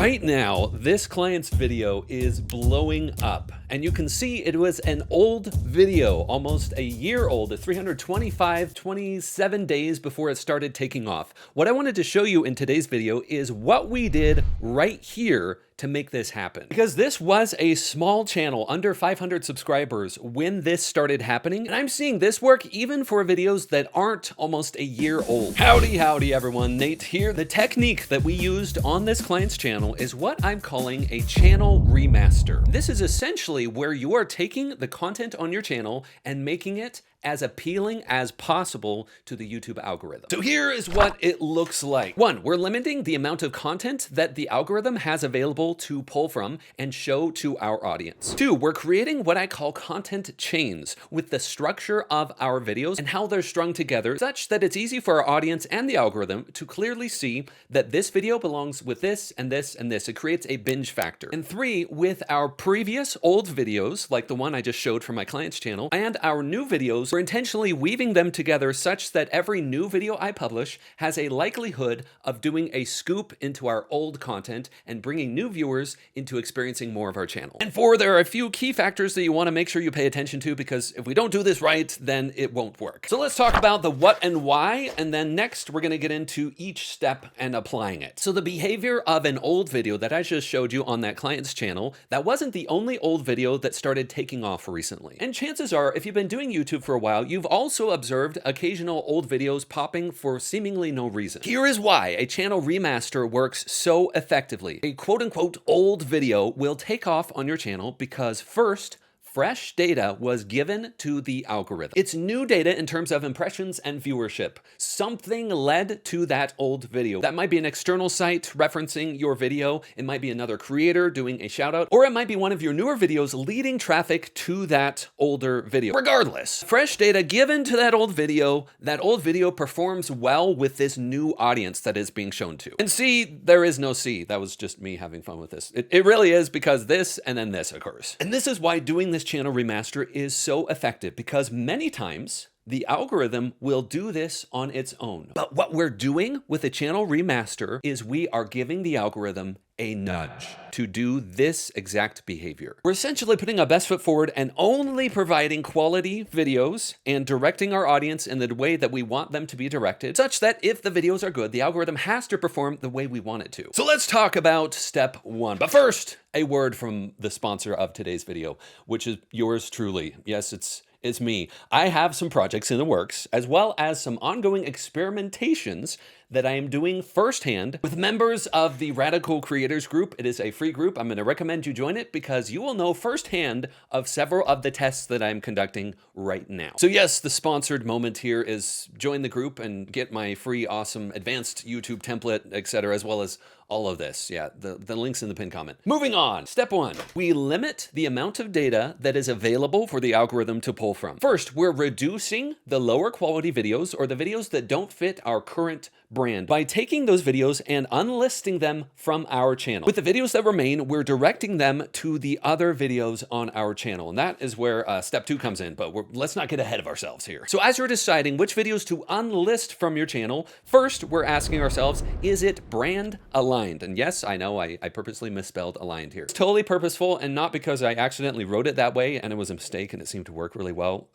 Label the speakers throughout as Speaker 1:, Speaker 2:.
Speaker 1: Right now, this client's video is blowing up, and you can see it was an old video, almost a year old, at 27 days before it started taking off. What I wanted to show you in today's video is what we did right here to make this happen. Because this was a small channel, under 500 subscribers, when this started happening, and I'm seeing this work even for videos that aren't almost a year old. Howdy everyone, Nate here. The technique that we used on this client's channel is what I'm calling a channel remaster. This is essentially where you are taking the content on your channel and making it as appealing as possible to the YouTube algorithm. So here is what it looks like. One, we're limiting the amount of content that the algorithm has available to pull from and show to our audience. Two, we're creating what I call content chains with the structure of our videos and how they're strung together such that it's easy for our audience and the algorithm to clearly see that this video belongs with this and this and this. It creates a binge factor. And three, with our previous old videos, like the one I just showed from my client's channel, and our new videos, we're intentionally weaving them together such that every new video I publish has a likelihood of doing a scoop into our old content and bringing new viewers into experiencing more of our channel. And four, there are a few key factors that you want to make sure you pay attention to, because if we don't do this right, then it won't work. So let's talk about the what and why, and then next we're going to get into each step and applying it. So the behavior of an old video that I just showed you on that client's channel, that wasn't the only old video that started taking off recently. And chances are, if you've been doing YouTube for a while, you've also observed occasional old videos popping for seemingly no reason. Here is why a channel remaster works so effectively. A quote-unquote old video will take off on your channel because first, fresh data was given to the algorithm. It's new data in terms of impressions and viewership. Something led to that old video. That might be an external site referencing your video. It might be another creator doing a shout out, or it might be one of your newer videos leading traffic to that older video. Regardless, fresh data given to that old video performs well with this new audience that is being shown to. And see, there is no C. That was just me having fun with this. It really is, because this and then this occurs. And this is why doing this channel remaster is so effective, because many times the algorithm will do this on its own. But what we're doing with a channel remaster is we are giving the algorithm a nudge to do this exact behavior. We're essentially putting our best foot forward and only providing quality videos and directing our audience in the way that we want them to be directed, such that if the videos are good, the algorithm has to perform the way we want it to. So let's talk about step one. But first, a word from the sponsor of today's video, which is yours truly. Yes, it's me. I have some projects in the works, as well as some ongoing experimentations that I am doing firsthand with members of the Radical Creators group. It is a free group. I'm going to recommend you join it because you will know firsthand of several of the tests that I'm conducting right now. So yes, the sponsored moment here is join the group and get my free, awesome, advanced YouTube template, etc., as well as all of this. Yeah, the link's in the pinned comment. Moving on. Step one, we limit the amount of data that is available for the algorithm to pull from. First, we're reducing the lower quality videos, or the videos that don't fit our current brand, by taking those videos and unlisting them from our channel. With the videos that remain, we're directing them to the other videos on our channel. And that is where step two comes in, but let's not get ahead of ourselves here. So as you're deciding which videos to unlist from your channel, first we're asking ourselves, is it brand aligned? And yes, I know I purposely misspelled aligned here. It's totally purposeful, and not because I accidentally wrote it that way and it was a mistake and it seemed to work really well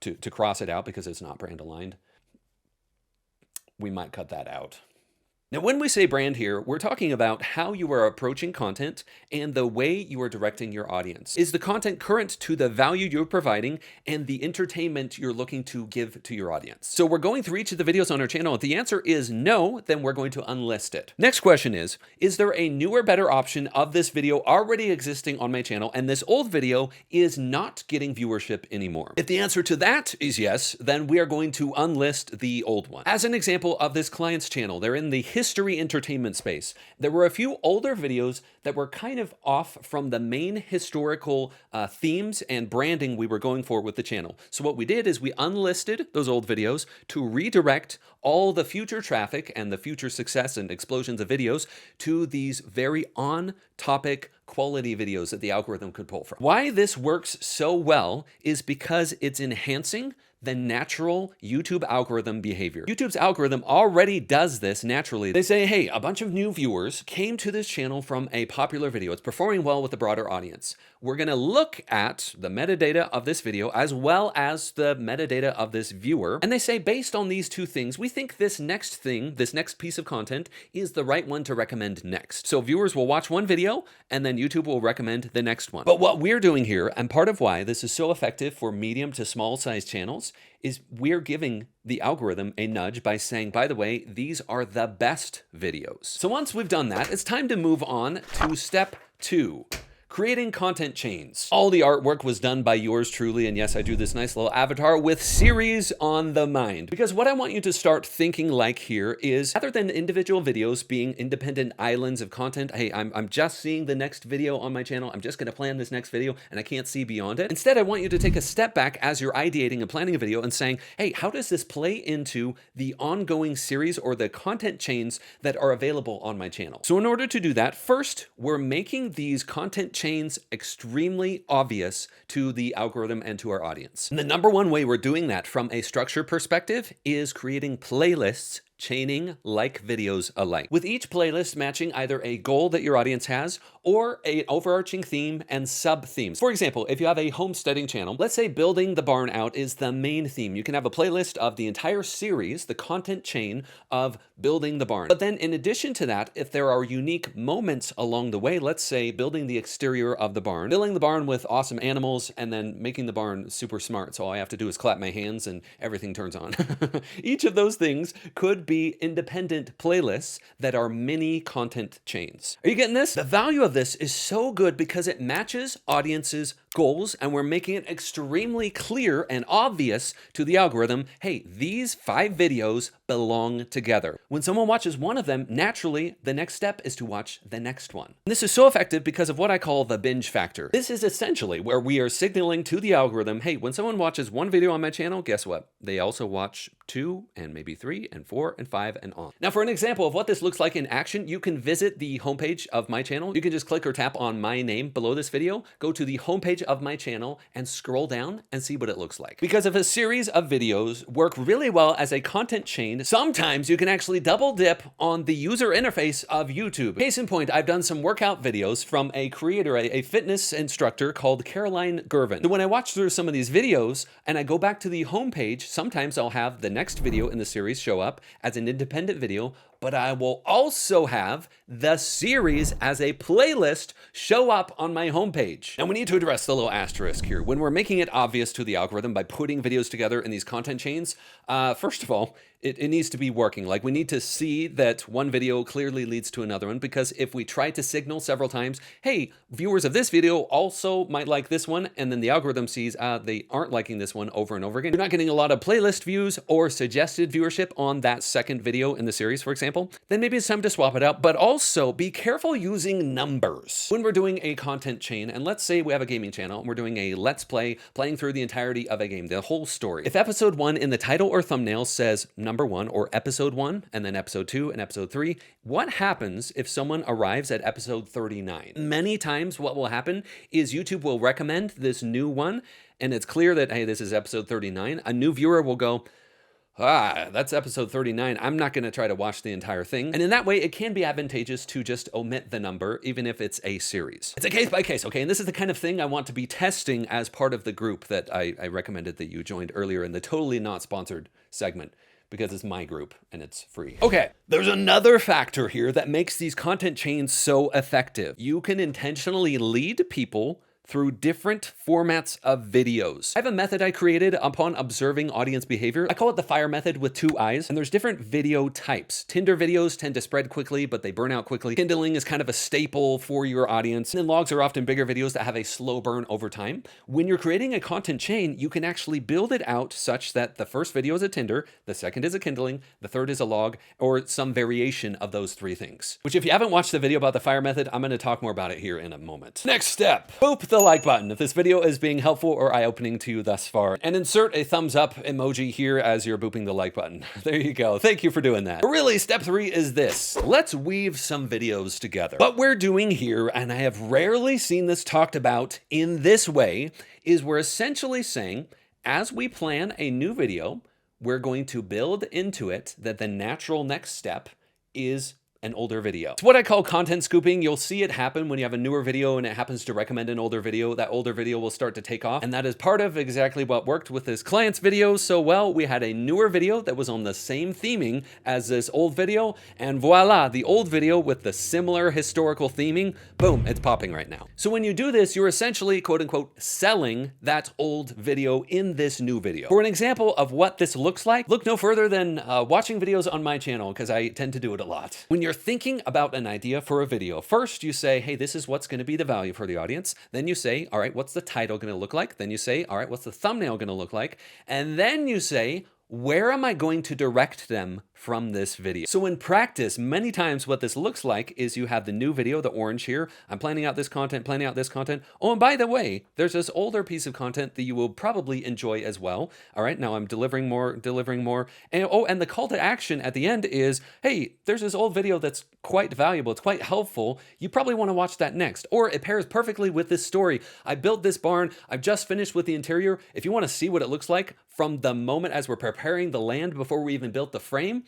Speaker 1: to cross it out because it's not brand aligned. We might cut that out. Now, when we say brand here, we're talking about how you are approaching content and the way you are directing your audience. Is the content current to the value you're providing and the entertainment you're looking to give to your audience? So we're going through each of the videos on our channel. If the answer is no, then we're going to unlist it. Next question is there a newer, better option of this video already existing on my channel and this old video is not getting viewership anymore? If the answer to that is yes, then we are going to unlist the old one. As an example of this client's channel, they're in the history entertainment space. There were a few older videos that were kind of off from the main historical themes and branding we were going for with the channel. So what we did is we unlisted those old videos to redirect all the future traffic and the future success and explosions of videos to these very on-topic quality videos that the algorithm could pull from. Why this works so well is because it's enhancing the natural YouTube algorithm behavior. YouTube's algorithm already does this naturally. They say, hey, a bunch of new viewers came to this channel from a popular video. It's performing well with a broader audience. We're gonna look at the metadata of this video as well as the metadata of this viewer. And they say, based on these two things, we think this next thing, this next piece of content is the right one to recommend next. So viewers will watch one video and then YouTube will recommend the next one. But what we're doing here, and part of why this is so effective for medium to small size channels, is we're giving the algorithm a nudge by saying, by the way, these are the best videos. So once we've done that, it's time to move on to step 2. Creating content chains. All the artwork was done by yours truly, and yes, I do this nice little avatar with series on the mind. Because what I want you to start thinking like here is, rather than individual videos being independent islands of content, hey, I'm just seeing the next video on my channel, I'm just gonna plan this next video, and I can't see beyond it. Instead, I want you to take a step back as you're ideating and planning a video and saying, hey, how does this play into the ongoing series or the content chains that are available on my channel? So in order to do that, first, we're making these content chains extremely obvious to the algorithm and to our audience. And the number one way we're doing that from a structure perspective is creating playlists chaining like videos alike, with each playlist matching either a goal that your audience has or an overarching theme and sub-themes. For example, if you have a homesteading channel, let's say building the barn out is the main theme. You can have a playlist of the entire series, the content chain of building the barn. But then in addition to that, if there are unique moments along the way, let's say building the exterior of the barn, filling the barn with awesome animals, and then making the barn super smart, so all I have to do is clap my hands and everything turns on. Each of those things could be independent playlists that are mini content chains. Are you getting this? The value of this is so good because it matches audiences' goals, and we're making it extremely clear and obvious to the algorithm, hey, these 5 videos belong together. When someone watches one of them, naturally, the next step is to watch the next one. And this is so effective because of what I call the binge factor. This is essentially where we are signaling to the algorithm, hey, when someone watches one video on my channel, guess what? They also watch 2 and maybe 3 and 4 and 5 and on. Now, for an example of what this looks like in action, you can visit the homepage of my channel. You can just click or tap on my name below this video, go to the homepage of my channel and scroll down and see what it looks like. Because if a series of videos work really well as a content chain, sometimes you can actually double dip on the user interface of YouTube. Case in point, I've done some workout videos from a creator, a fitness instructor called Caroline Gervin. And when I watch through some of these videos and I go back to the homepage, sometimes I'll have the next video in the series show up as an independent video, but I will also have the series as a playlist show up on my homepage. Now we need to address the little asterisk here. When we're making it obvious to the algorithm by putting videos together in these content chains, first of all, it needs to be working. Like, we need to see that one video clearly leads to another one, because if we try to signal several times, hey, viewers of this video also might like this one, and then the algorithm sees they aren't liking this one over and over again, you're not getting a lot of playlist views or suggested viewership on that second video in the series, for example, then maybe it's time to swap it out. But also be careful using numbers. When we're doing a content chain, and let's say we have a gaming channel and we're doing a let's play, playing through the entirety of a game, the whole story. If episode 1 in the title or thumbnail says number 1 or episode 1 and then episode 2 and episode 3, what happens if someone arrives at episode 39? Many times what will happen is YouTube will recommend this new one, and it's clear that, hey, this is episode 39. A new viewer will go, that's episode 39. I'm not going to try to watch the entire thing. And in that way, it can be advantageous to just omit the number, even if it's a series. It's a case by case, okay? And this is the kind of thing I want to be testing as part of the group that I recommended that you joined earlier in the totally not sponsored segment, because it's my group and it's free. Okay, there's another factor here that makes these content chains so effective. You can intentionally lead people through different formats of videos. I have a method I created upon observing audience behavior. I call it the fire method with 2 eyes, and there's different video types. Tinder videos tend to spread quickly, but they burn out quickly. Kindling is kind of a staple for your audience. And then logs are often bigger videos that have a slow burn over time. When you're creating a content chain, you can actually build it out such that the first video is a Tinder, the second is a Kindling, the third is a log, or some variation of those 3 things. Which, if you haven't watched the video about the fire method, I'm gonna talk more about it here in a moment. Next step, boop the the like button if this video is being helpful or eye-opening to you thus far. And insert a thumbs up emoji here as you're booping the like button. There you go. Thank you for doing that. But really, step 3 is this. Let's weave some videos together. What we're doing here, and I have rarely seen this talked about in this way, is we're essentially saying, as we plan a new video, we're going to build into it that the natural next step is an older video. It's what I call content scooping. You'll see it happen when you have a newer video and it happens to recommend an older video. That older video will start to take off. And that is part of exactly what worked with this client's video so well. We had a newer video that was on the same theming as this old video. And voila, the old video with the similar historical theming, boom, it's popping right now. So when you do this, you're essentially, quote unquote, selling that old video in this new video. For an example of what this looks like, look no further than watching videos on my channel, because I tend to do it a lot. When you're thinking about an idea for a video, first you say, hey, this is what's going to be the value for the audience. Then you say, all right, what's the title going to look like? Then you say, all right, what's the thumbnail going to look like? And then you say, where am I going to direct them from this video? So in practice, many times what this looks like is you have the new video, the orange here. I'm planning out this content, planning out this content. Oh, and by the way, there's this older piece of content that you will probably enjoy as well. All right, now I'm delivering more. And oh, and the call to action at the end is, hey, there's this old video that's quite valuable. It's quite helpful. You probably want to watch that next. Or it pairs perfectly with this story. I built this barn. I've just finished with the interior. If you want to see what it looks like from the moment as we're preparing the land before we even built the frame,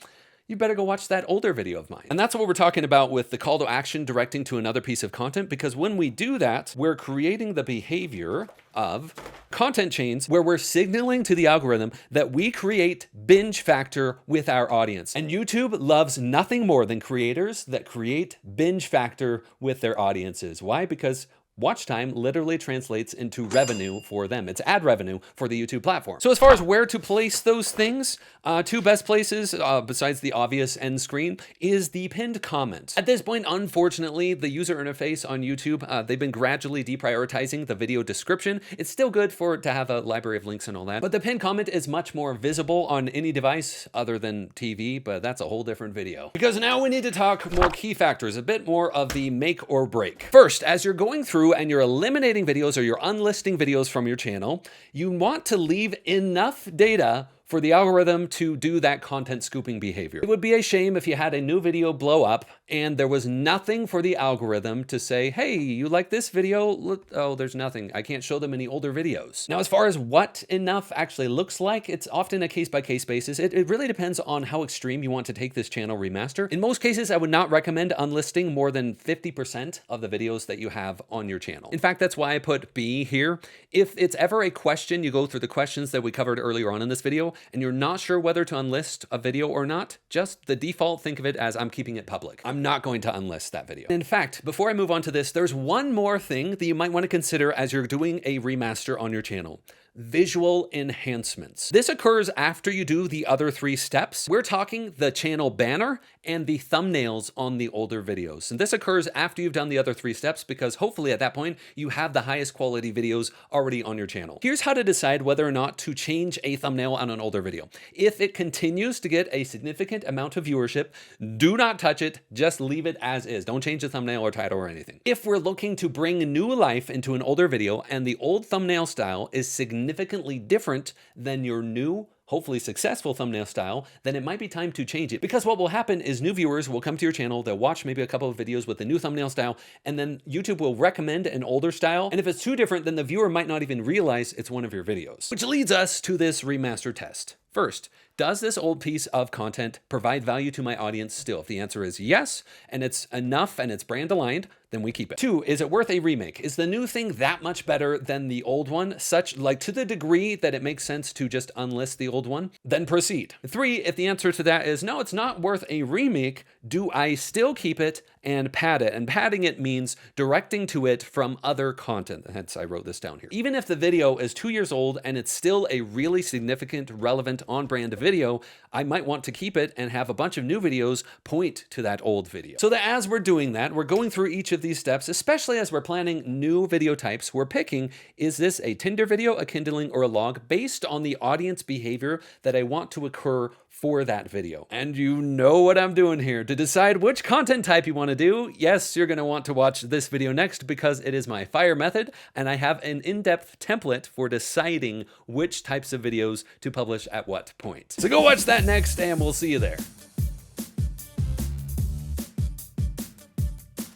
Speaker 1: you better go watch that older video of mine. And that's what we're talking about with the call to action directing to another piece of content, because when we do that, we're creating the behavior of content chains where we're signaling to the algorithm that we create binge factor with our audience. And YouTube loves nothing more than creators that create binge factor with their audiences. Why? Because watch time literally translates into revenue for them. It's ad revenue for the YouTube platform. So as far as where to place those things, two best places, besides the obvious end screen, is the pinned comment. At this point, unfortunately, the user interface on YouTube, they've been gradually deprioritizing the video description. It's still good to have a library of links and all that, but the pinned comment is much more visible on any device other than TV, but that's a whole different video. Because now we need to talk more key factors, a bit more of the make or break. First, as you're going through and you're eliminating videos or you're unlisting videos from your channel, you want to leave enough data for the algorithm to do that content scooping behavior. It would be a shame if you had a new video blow up and there was nothing for the algorithm to say, hey, you like this video? Look, oh, there's nothing. I can't show them any older videos. Now, as far as what enough actually looks like, it's often a case-by-case basis. It really depends on how extreme you want to take this channel remaster. In most cases, I would not recommend unlisting more than 50% of the videos that you have on your channel. In fact, that's why I put B here. If it's ever a question, you go through the questions that we covered earlier on in this video, and you're not sure whether to unlist a video or not, just the default, think of it as I'm keeping it public. I'm not going to unlist that video. In fact, before I move on to this, there's one more thing that you might want to consider as you're doing a remaster on your channel. Visual enhancements. This occurs after you do the other 3 steps. We're talking the channel banner and the thumbnails on the older videos. And this occurs after you've done the other 3 steps, because hopefully at that point you have the highest quality videos already on your channel. Here's how to decide whether or not to change a thumbnail on an older video. If it continues to get a significant amount of viewership, do not touch it, just leave it as is. Don't change the thumbnail or title or anything. If we're looking to bring new life into an older video and the old thumbnail style is significantly different than your new, hopefully successful thumbnail style, then it might be time to change it. Because what will happen is new viewers will come to your channel, they'll watch maybe a couple of videos with the new thumbnail style, and then YouTube will recommend an older style. And if it's too different, then the viewer might not even realize it's one of your videos. Which leads us to this remaster test. First, does this old piece of content provide value to my audience still? If the answer is yes, and it's enough and it's brand aligned, then we keep it. 2, is it worth a remake? Is the new thing that much better than the old one, such like to the degree that it makes sense to just unlist the old one? Then proceed. 3, if the answer to that is no, it's not worth a remake, do I still keep it and pad it? And padding it means directing to it from other content. Hence, I wrote this down here. Even if the video is 2 years old and it's still a really significant, relevant, on-brand video, I might want to keep it and have a bunch of new videos point to that old video. So that as we're doing that, we're going through each of these steps, especially as we're planning new video types, we're picking, is this a Tinder video, a kindling, or a log, based on the audience behavior that I want to occur for that video. And you know what I'm doing here. To decide which content type you want to do, yes, you're going to want to watch this video next because it is my fire method, and I have an in-depth template for deciding which types of videos to publish at what point. So go watch that next, and we'll see you there.